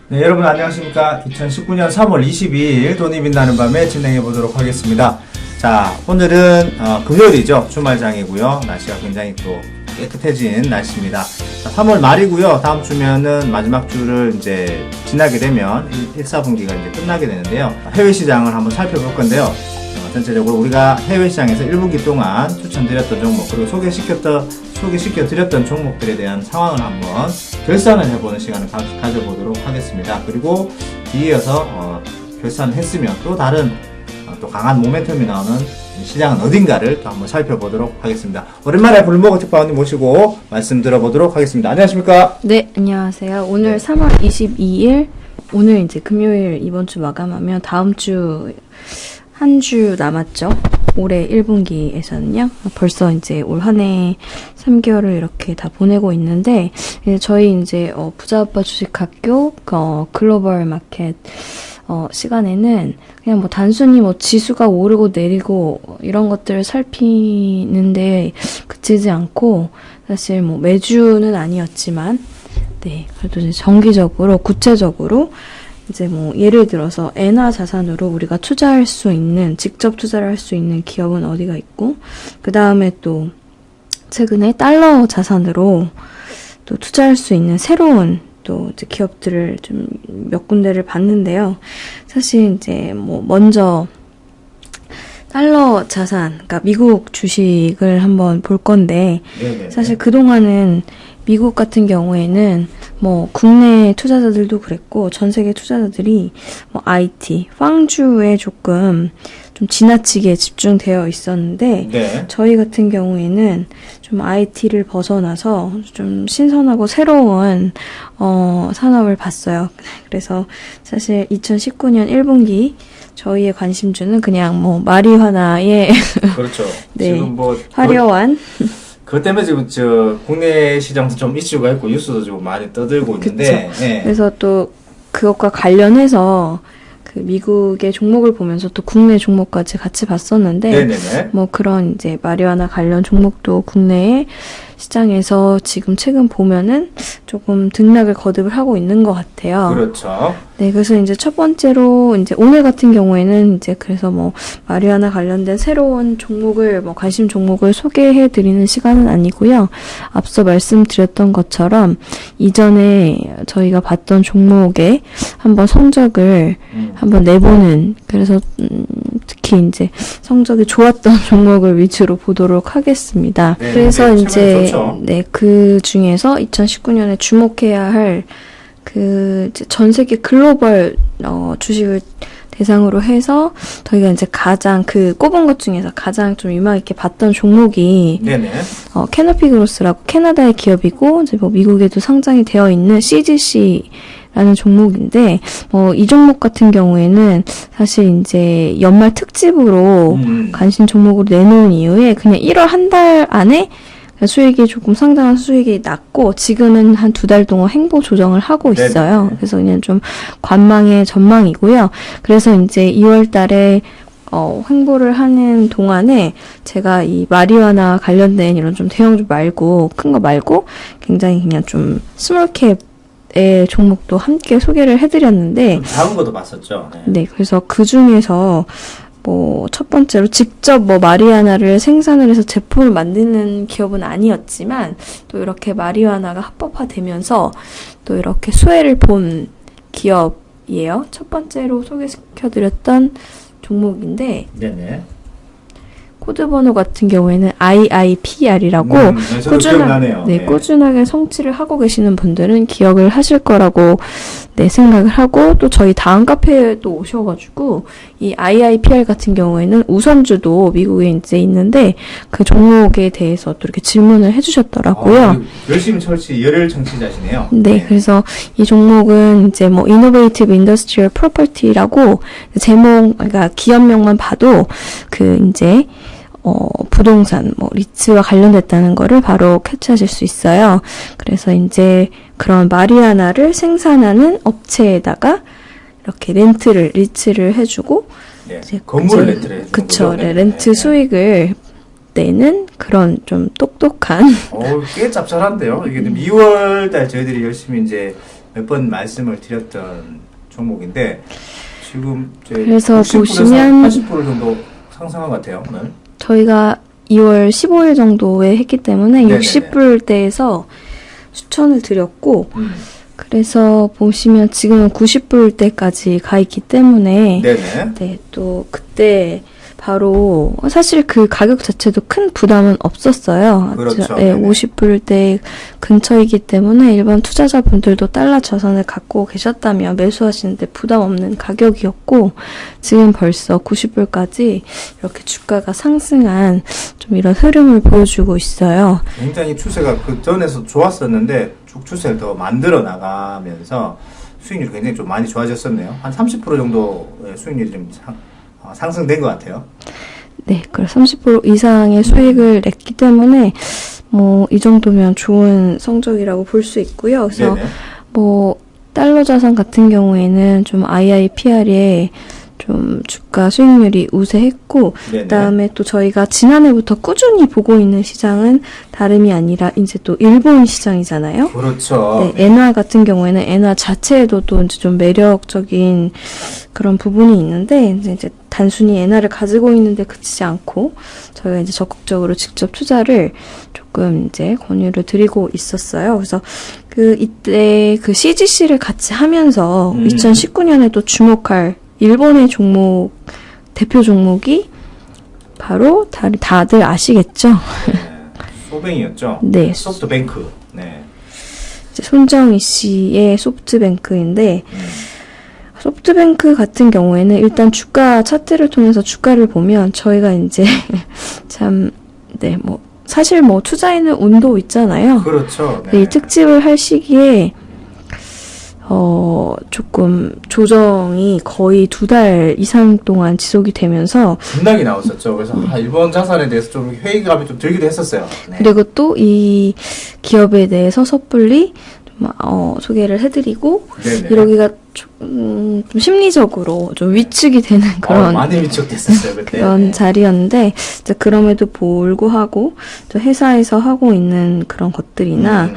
네, 여러분 안녕하십니까. 2019년 3월 22일 돈이 빛나는 밤에 진행해 보도록 하겠습니다. 자, 오늘은 금요일이죠. 주말장이고요. 날씨가 굉장히 또 깨끗해진 날씨입니다. 자, 3월 말이고요. 다음 주면은 마지막 주를 이제 지나게 되면 1, 4분기가 이제 끝나게 되는데요. 해외 시장을 한번 살펴볼 건데요. 전체적으로 우리가 해외 시장에서 1분기 동안 추천드렸던 종목 그리고 소개시켜드렸던 종목들에 대한 상황을 한번 결산을 해보는 시간을 가져보도록 하겠습니다. 그리고 뒤이어서 결산을 했으면 또 다른 또 강한 모멘텀이 나오는 시장은 어딘가를 또 한번 살펴보도록 하겠습니다. 오랜만에 블룸버그 특파원님 모시고 말씀 들어보도록 하겠습니다. 안녕하십니까? 네, 안녕하세요. 오늘 네. 3월 22일, 오늘 이제 금요일 이번 주 마감하면 다음 주 한 주 남았죠. 올해 1분기에서는요. 벌써 이제 올 한 해 3개월을 이렇게 다 보내고 있는데, 저희 이제 부자아빠 주식학교 글로벌 마켓 시간에는 그냥 뭐 단순히 뭐 지수가 오르고 내리고 이런 것들을 살피는데 그치지 않고, 사실 뭐 매주는 아니었지만, 네, 그래도 이제 정기적으로 구체적으로 이제 뭐 예를 들어서 엔화 자산으로 우리가 투자할 수 있는, 직접 투자를 할 수 있는 기업은 어디가 있고, 그 다음에 또 최근에 달러 자산으로 또 투자할 수 있는 새로운 또 이제 기업들을 좀 몇 군데를 봤는데요. 사실 이제 뭐 먼저 달러 자산, 그러니까 미국 주식을 한번 볼 건데, 네네. 사실 그동안은 미국 같은 경우에는 뭐 국내 투자자들도 그랬고 전 세계 투자자들이 뭐 IT, 빵주에 조금 좀 지나치게 집중되어 있었는데, 네. 저희 같은 경우에는 좀 IT를 벗어나서 좀 신선하고 새로운 산업을 봤어요. 그래서 사실 2019년 1분기 저희의 관심주는 그냥 뭐 마리화나의 그렇죠. 네, 지금 뭐 화려한 그것 때문에 지금 국내 시장도 좀 이슈가 있고 뉴스도 좀 많이 떠들고 있는데, 예. 그래서 또 그것과 관련해서 그 미국의 종목을 보면서 또 국내 종목까지 같이 봤었는데, 네네네. 뭐 그런 이제 마리화나 관련 종목도 국내에 시장에서 지금 최근 보면은 조금 등락을 거듭을 하고 있는 것 같아요. 그렇죠. 네, 그래서 이제 첫 번째로 이제 오늘 같은 경우에는 이제 그래서 뭐 마리화나 관련된 새로운 종목을 뭐 관심 종목을 소개해 드리는 시간은 아니고요. 앞서 말씀드렸던 것처럼 이전에 저희가 봤던 종목에 한번 성적을 한번 내보는, 그래서 특히 이제 성적이 좋았던 종목을 위주로 보도록 하겠습니다. 네, 그래서 네, 이제 좋죠. 네, 그 중에서 2019년에 주목해야 할 그 전 세계 글로벌 주식을 대상으로 해서 저희가 이제 가장 그 꼽은 것 중에서 가장 좀 유망 있게 봤던 종목이 네네. 캐너피 그로스라고 캐나다의 기업이고 이제 뭐 미국에도 상장이 되어 있는 CGC라는 종목인데, 이 종목 같은 경우에는 사실 이제 연말 특집으로 관심 종목으로 내놓은 이후에 그냥 1월 한 달 안에 수익이 조금 상당한 수익이 났고, 지금은 한 2달 동안 횡보 조정을 하고 있어요. 네네. 그래서 그냥 좀 관망의 전망이고요. 그래서 이제 2월 달에 횡보를 하는 동안에 제가 이 마리화나 관련된 이런 좀 대형주 말고, 큰 거 말고 굉장히 그냥 좀 스몰캡의 종목도 함께 소개를 해드렸는데, 작은 것도 봤었죠. 네. 네, 그래서 그 중에서 뭐 첫 번째로 직접 뭐 마리화나를 생산을 해서 제품을 만드는 기업은 아니었지만 또 이렇게 마리화나가 합법화되면서 또 이렇게 수혜를 본 기업이에요. 첫 번째로 소개시켜드렸던 종목인데, 네네. 코드 번호 같은 경우에는 IIPR이라고 네, 저도 기억나네요. 네, 네. 꾸준하게 성취를 하고 계시는 분들은 기억을 하실 거라고 네, 생각을 하고, 또 저희 다음 카페에도 오셔가지고 이 IIPR 같은 경우에는 우선주도 미국에 이제 있는데 그 종목에 대해서 또 이렇게 질문을 해주셨더라고요. 열심히 열혈 청취자시네요. 네, 그래서 이 종목은 이제 뭐 Innovative Industrial Property라고 제목, 그러니까 기업명만 봐도 그 이제 부동산, 뭐, 리츠와 관련됐다는 거를 바로 캐치하실 수 있어요. 그래서 이제 그런 마리화나를 생산하는 업체에다가 이렇게 리츠를 해주고, 네. 이제 건물을 렌트를 해주는 그쵸, 거죠? 네, 렌트 수익을 내는 그런 좀 똑똑한. 꽤 짭짤한데요. 이게 2월 달 저희들이 열심히 이제 몇 번 말씀을 드렸던 종목인데 지금 그래서 90%에서 보시면 80% 정도 상승한 것 같아요, 오늘. 저희가 2월 15일 정도에 했기 때문에 네네네. 60불대에서 추천을 드렸고 그래서 보시면 지금은 90불대까지 가 있기 때문에 네네. 네, 또 그때 바로 사실 그 가격 자체도 큰 부담은 없었어요. 그렇죠. 네, 네네. 50불대 근처이기 때문에 일반 투자자분들도 달러 자산을 갖고 계셨다면 매수하시는데 부담 없는 가격이었고 지금 벌써 90불까지 이렇게 주가가 상승한 좀 이런 흐름을 보여주고 있어요. 굉장히 추세가 그 전에서 좋았었는데 쭉 추세를 더 만들어 나가면서 수익률이 굉장히 좀 많이 좋아졌었네요. 한 30% 정도의 수익률이 좀 상승된 것 같아요. 네, 그래서 30% 이상의 수익을 냈기 때문에 뭐 이 정도면 좋은 성적이라고 볼 수 있고요. 그래서 네네. 뭐 달러 자산 같은 경우에는 좀 IIPR에 좀 주가 수익률이 우세했고 네네. 그다음에 또 저희가 지난해부터 꾸준히 보고 있는 시장은 다름이 아니라 이제 또 일본 시장이잖아요. 그렇죠. 네, 엔화 같은 경우에는 엔화 자체에도 또 이제 좀 매력적인 그런 부분이 있는데 이제 단순히 엔화를 가지고 있는데 그치지 않고 저희가 이제 적극적으로 직접 투자를 조금 이제 권유를 드리고 있었어요. 그래서 그 이때 그 CGC를 같이 하면서 2019년에도 주목할 일본의 종목 대표 종목이 바로 다들 아시겠죠? 네. 소뱅이었죠. 네. 소프트뱅크. 네. 이제 손정희 씨의 소프트뱅크인데 소프트뱅크 같은 경우에는 일단 주가 차트를 통해서 주가를 보면 저희가 이제 참 네, 뭐 사실 뭐 투자에는 운도 있잖아요. 그렇죠. 네, 이 특집을 할 시기에 조금 조정이 거의 2달 이상 동안 지속이 되면서 급락이 나왔었죠. 그래서 일본 자산에 대해서 좀 회의감이 좀 들기도 했었어요. 네. 그리고 또 이 기업에 대해서 섣불리 좀, 소개를 해드리고 네네. 이러기가 좀 심리적으로 좀 위축이 되는 그런 많이 위축됐었어요 그때. 그런 네. 자리였는데 이제 그럼에도 불구하고 또 회사에서 하고 있는 그런 것들이나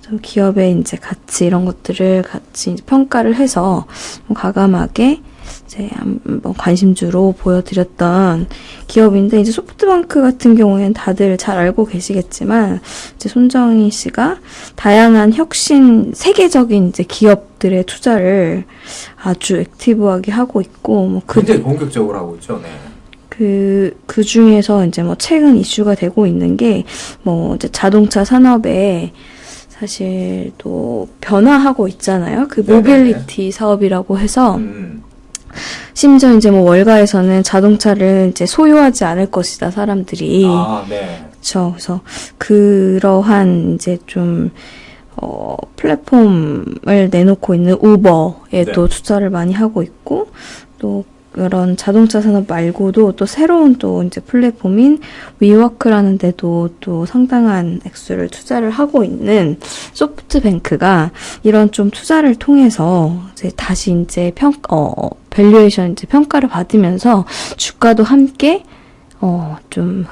좀 기업의 이제 가치 이런 것들을 같이 이제 평가를 해서 좀 과감하게 이제 한번 관심주로 보여드렸던 기업인데 이제 소프트뱅크 같은 경우에는 다들 잘 알고 계시겠지만 이제 손정희 씨가 다양한 혁신 세계적인 이제 기업들의 투자를 아주 액티브하게 하고 있고 뭐 굉장히 공격적으로 하고 있죠. 네. 그 중에서 이제 뭐 최근 이슈가 되고 있는 게 뭐 이제 자동차 산업에 사실 또 변화하고 있잖아요. 그 네네네. 모빌리티 사업이라고 해서 음. 심지어 이제 뭐 월가에서는 자동차를 이제 소유하지 않을 것이다 사람들이. 아, 네. 그렇죠. 그래서 그러한 이제 좀 플랫폼을 내놓고 있는 우버에도 네. 투자를 많이 하고 있고 또 그런 자동차 산업 말고도 또 새로운 또 이제 플랫폼인 위워크라는 데도 또 상당한 액수를 투자를 하고 있는 소프트뱅크가 이런 좀 투자를 통해서 이제 다시 이제 밸류에이션 이제 평가를 받으면서 주가도 함께 좀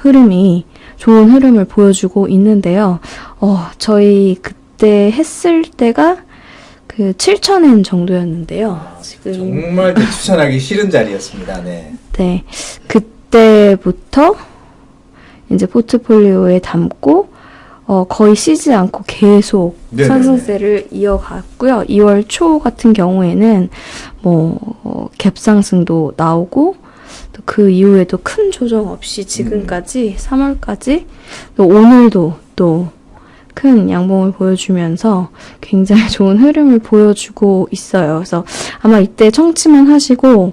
좋은 흐름을 보여주고 있는데요. 저희 그때 했을 때가 그 7,000엔 정도였는데요. 지금 정말 추천하기 싫은 자리였습니다. 네. 네, 그때부터 이제 포트폴리오에 담고 거의 쉬지 않고 계속 네네네. 상승세를 이어갔고요. 2월 초 같은 경우에는 뭐 갭 상승도 나오고 또 그 이후에도 큰 조정 없이 지금까지 3월까지 또 오늘도 또 큰 양봉을 보여주면서 굉장히 좋은 흐름을 보여주고 있어요. 그래서 아마 이때 청취만 하시고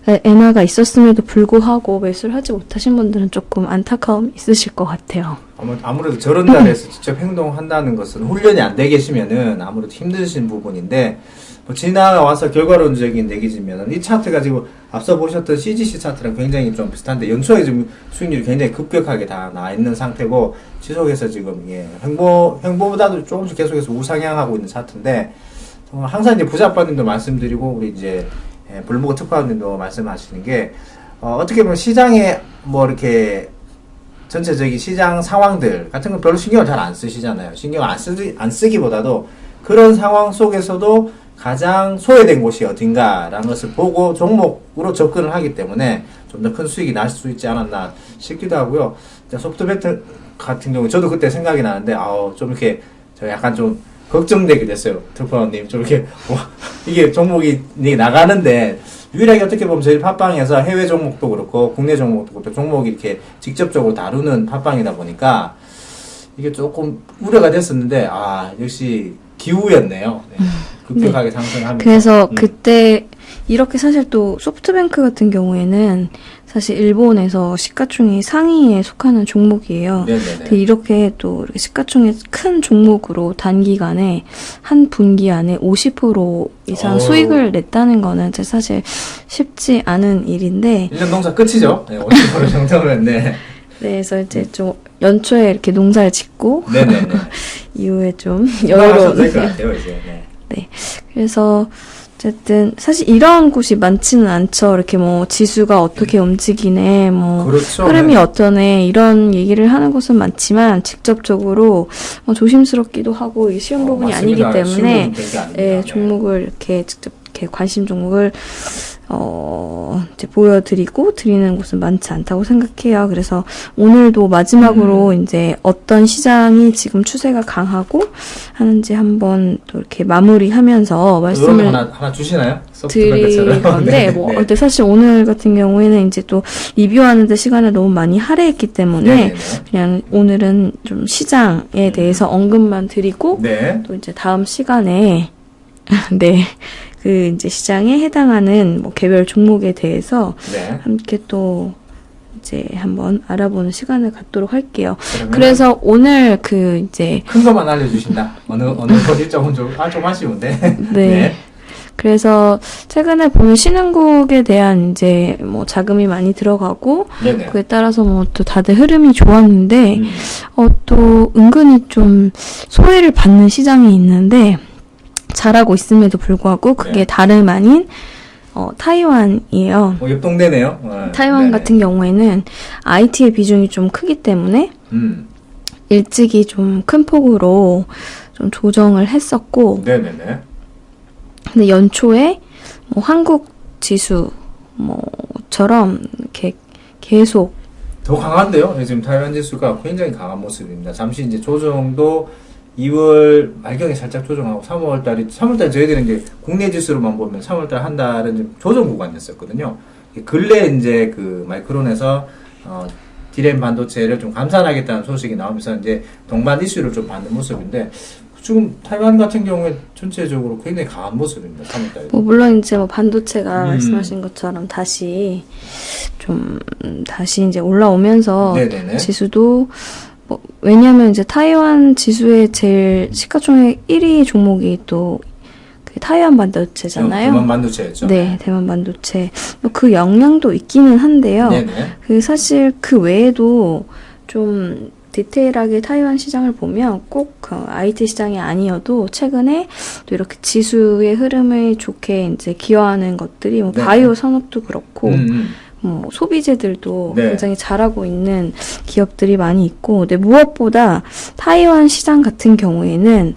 엔화가 있었음에도 불구하고 매수를 하지 못하신 분들은 조금 안타까움이 있으실 것 같아요. 아무래도 저런 자리에서 직접 행동한다는 것은 훈련이 안 돼 계시면은 아무래도 힘드신 부분인데 뭐 지나와서 결과론적인 얘기지만 이 차트가 지금 앞서 보셨던 CGC 차트랑 굉장히 좀 비슷한데 연초에 지금 수익률이 굉장히 급격하게 다 나 있는 상태고 지속해서 지금 횡보보다도 조금씩 계속해서 우상향하고 있는 차트인데 정말 항상 이제 부자빠님도 말씀드리고 우리 이제 블루버그 특파원님도 말씀하시는 게 어떻게 보면 시장에 뭐 이렇게 전체적인 시장 상황들 같은 건 별로 신경을 잘 안 쓰시잖아요. 신경 안 쓰기보다도 그런 상황 속에서도 가장 소외된 곳이 어딘가라는 것을 보고 종목으로 접근을 하기 때문에 좀 더 큰 수익이 날 수 있지 않았나 싶기도 하고요. 소프트뱅크 같은 경우 저도 그때 생각이 나는데 좀 이렇게 저 약간 좀 걱정되게 됐어요. 특파원님 좀 이렇게 이게 종목이 나가는데 유일하게 어떻게 보면 저희 팟빵에서 해외 종목도 그렇고 국내 종목도 그렇고 종목이 이렇게 직접적으로 다루는 팟빵이다 보니까 이게 조금 우려가 됐었는데 역시 기우였네요. 네. 급격하게 상승하면서. 그래서 그때 이렇게 사실 또 소프트뱅크 같은 경우에는 사실 일본에서 시가총액 상위에 속하는 종목이에요. 네네네. 근데 이렇게 또 이렇게 시가총액 큰 종목으로 단기간에 한 분기 안에 50% 이상 수익을 냈다는 거는 사실 쉽지 않은 일인데 1년 농사 끝이죠. 네, 50% 정도면 네. 네, 그래서 이제 좀 연초에 이렇게 농사를 짓고 네네네. 이후에 좀 하셔도 될 것 같아요 이제. 네. 네. 그래서 어쨌든 사실 이런 곳이 많지는 않죠. 이렇게 뭐 지수가 어떻게 움직이네, 뭐 그렇죠. 흐름이 네. 어떠네 이런 얘기를 하는 곳은 많지만 직접적으로 조심스럽기도 하고 이게 쉬운 부분이 아니기 맞습니다. 쉬운 때문에 부분 되게 아닙니다. 예, 네. 종목을 이렇게 직접 이렇게 관심 종목을 이제 보여드리고 드리는 곳은 많지 않다고 생각해요. 그래서 오늘도 마지막으로 이제 어떤 시장이 지금 추세가 강하고 하는지 한번 또 이렇게 마무리하면서 말씀을 하나 주시나요? 드릴 소프트뱅크처럼. 건데, 네. 뭐, 네. 근데 사실 오늘 같은 경우에는 이제 또 리뷰하는데 시간을 너무 많이 할애했기 때문에 네네네. 그냥 오늘은 좀 시장에 대해서 언급만 드리고 네. 또 이제 다음 시간에 네. 그 이제 시장에 해당하는 뭐 개별 종목에 대해서 네. 함께 또 이제 한번 알아보는 시간을 갖도록 할게요. 그러면 그래서 오늘 그 이제 큰 것만 알려주신다. 어느 것 일정은 좀 아쉬운데. 네. 그래서 최근에 보는 신흥국에 대한 이제 뭐 자금이 많이 들어가고 네네. 그에 따라서 뭐 또 다들 흐름이 좋았는데 음. 또 은근히 좀 소외를 받는 시장이 있는데 잘하고 있음에도 불구하고 그게 네. 다름 아닌 타이완이에요. 옆 동네네요. 타이완 네네. 같은 경우에는 IT의 비중이 좀 크기 때문에 일찍이 좀 큰 폭으로 좀 조정을 했었고 네네네. 근데 연초에 뭐 한국 지수 뭐처럼 이렇게 계속 더 강한데요? 지금 타이완 지수가 굉장히 강한 모습입니다. 잠시 이제 조정도 2월 말경에 살짝 조정하고 3월달에 저희들은 이제 국내 지수로만 보면 3월달 한 달은 좀 조정 구간이었었거든요. 근래 이제 그 마이크론에서 디램 반도체를 좀 감산하겠다는 소식이 나오면서 이제 동반 이슈를 좀 받는 모습인데 지금 타이완 같은 경우에 전체적으로 굉장히 강한 모습입니다. 3월달에. 뭐 물론 이제 뭐 반도체가 말씀하신 것처럼 다시 이제 올라오면서 네네네. 지수도 왜냐면 이제 타이완 지수의 제일 시가총액 1위 종목이 또 그 타이완 반도체잖아요. 대만 반도체였죠. 네, 대만 반도체. 그 영향도 있기는 한데요. 네네. 그 사실 그 외에도 좀 디테일하게 타이완 시장을 보면 꼭 그 IT 시장이 아니어도 최근에 또 이렇게 지수의 흐름을 좋게 이제 기여하는 것들이 뭐 네네. 바이오 산업도 그렇고 뭐 소비재들도 네. 굉장히 잘하고 있는 기업들이 많이 있고, 근데 무엇보다 타이완 시장 같은 경우에는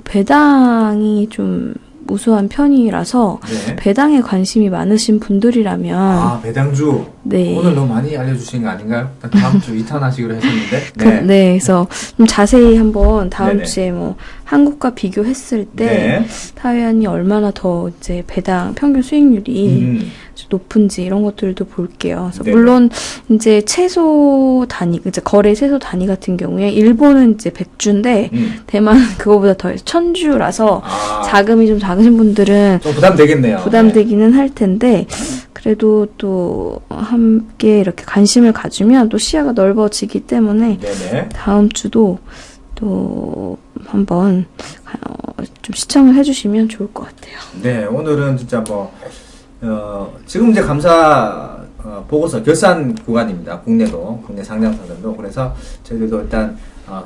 배당이 좀 우수한 편이라서 네. 배당에 관심이 많으신 분들이라면 배당주. 네. 오늘 너무 많이 알려주신 거 아닌가요? 다음 주 2탄 하시기로 했었는데. 네, 그래서 좀 자세히 한번 다음 네네. 주에 뭐 한국과 비교했을 때 네. 타이완이 얼마나 더 이제 배당 평균 수익률이 높은지 이런 것들도 볼게요. 그래서 네네. 물론 이제 채소 단위, 이제 거래 채소 단위 같은 경우에 일본은 이제 100주인데 대만은 그거보다 더 1000주라서 자금이 좀 작으신 분들은 좀 부담되겠네요. 부담되기는 할 텐데 그래도 또 함께 이렇게 관심을 가지면 또 시야가 넓어지기 때문에 네네. 다음 주도 또 한번 좀 시청을 해주시면 좋을 것 같아요. 네, 오늘은 진짜 지금 이제 감사 보고서 결산 구간입니다. 국내 상장사들도. 그래서 저희들도 일단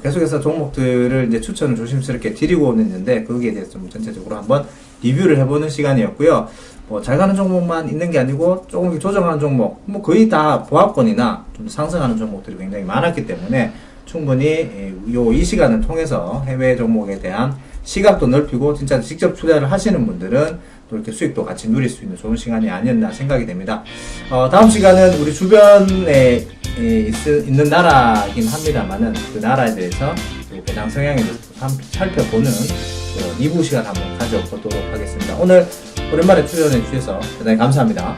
계속해서 종목들을 이제 추천을 조심스럽게 드리고 있는데 거기에 대해서 좀 전체적으로 한번 리뷰를 해보는 시간이었고요. 잘 가는 종목만 있는 게 아니고 조금 조정하는 종목, 거의 다 보합권이나 좀 상승하는 종목들이 굉장히 많았기 때문에 충분히 이 시간을 통해서 해외 종목에 대한 시각도 넓히고 진짜 직접 투자를 하시는 분들은 또 이렇게 수익도 같이 누릴 수 있는 좋은 시간이 아니었나 생각이 됩니다. 다음 시간은 우리 주변에 있는 나라이긴 합니다만은 그 나라에 대해서 또 배당 성향에 대해서 살펴보는 2부 시간 한번 가져보도록 하겠습니다. 오늘 오랜만에 출연해 주셔서 대단히 감사합니다.